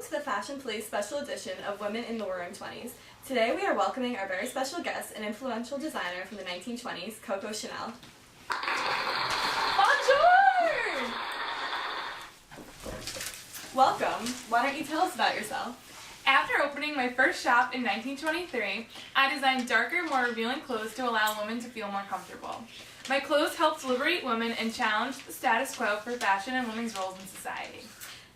to the Fashion Police special edition of Women in the Roaring Twenties. Today we are welcoming our very special guest, an influential designer from the 1920s, Coco Chanel. Bonjour! Welcome. Why don't you tell us about yourself? After opening my first shop in 1923, I designed darker, more revealing clothes to allow women to feel more comfortable. My clothes helped liberate women and challenge the status quo for fashion and women's roles in society.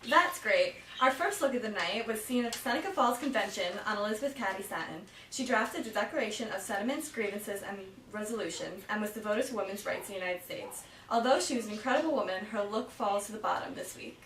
That's great. Our first look of the night was seen at the Seneca Falls Convention on Elizabeth Cady Satin. She drafted the Declaration of Sentiments, Grievances, and Resolutions and was devoted to women's rights in the United States. Although she was an incredible woman, her look falls to the bottom this week.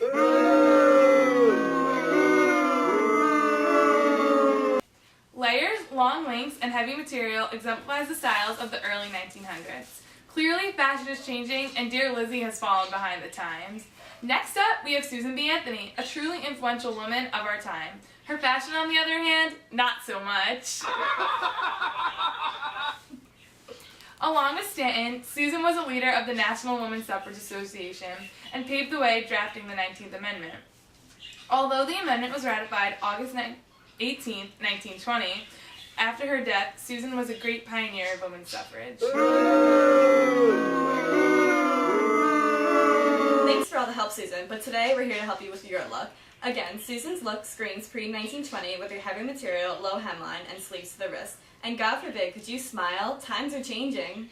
Layers, long lengths, and heavy material exemplifies the styles of the early 1900s. Clearly, fashion is changing, and dear Lizzie has fallen behind the times. Next up, we have Susan B. Anthony, a truly influential woman of our time. Her fashion, on the other hand, not so much. Along with Stanton, Susan was a leader of the National Women's Suffrage Association and paved the way drafting the 19th Amendment. Although the amendment was ratified August 18, 1920, after her death, Susan was a great pioneer of women's suffrage. Thanks for all the help, Susan, but today we're here to help you with your look. Again, Susan's look screams pre-1920 with her heavy material, low hemline, and sleeves to the wrist. And God forbid, could you smile? Times are changing.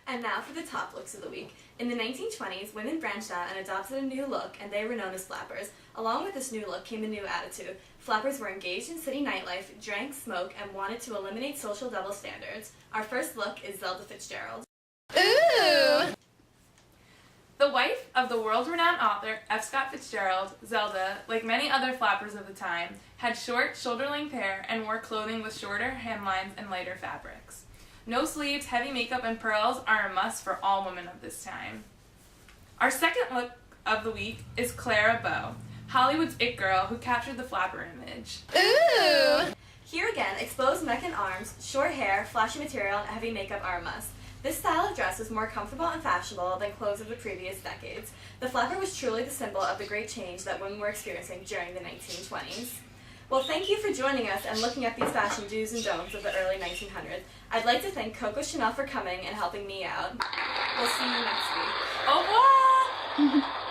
And now for the top looks of the week. In the 1920s, women branched out and adopted a new look, and they were known as flappers. Along with this new look came a new attitude. Flappers were engaged in city nightlife, drank, smoked, and wanted to eliminate social double standards. Our first look is Zelda Fitzgerald. Ooh! The wife of the world-renowned author F. Scott Fitzgerald, Zelda, like many other flappers of the time, had short, shoulder-length hair and wore clothing with shorter hemlines and lighter fabrics. No sleeves, heavy makeup, and pearls are a must for all women of this time. Our second look of the week is Clara Bow, Hollywood's it girl who captured the flapper image. Ooh! Here again, exposed neck and arms, short hair, flashy material, and heavy makeup are a must. This style of dress was more comfortable and fashionable than clothes of the previous decades. The flapper was truly the symbol of the great change that women were experiencing during the 1920s. Well, thank you for joining us and looking at these fashion do's and don'ts of the early 1900s. I'd like to thank Coco Chanel for coming and helping me out. We'll see you next week. Au revoir!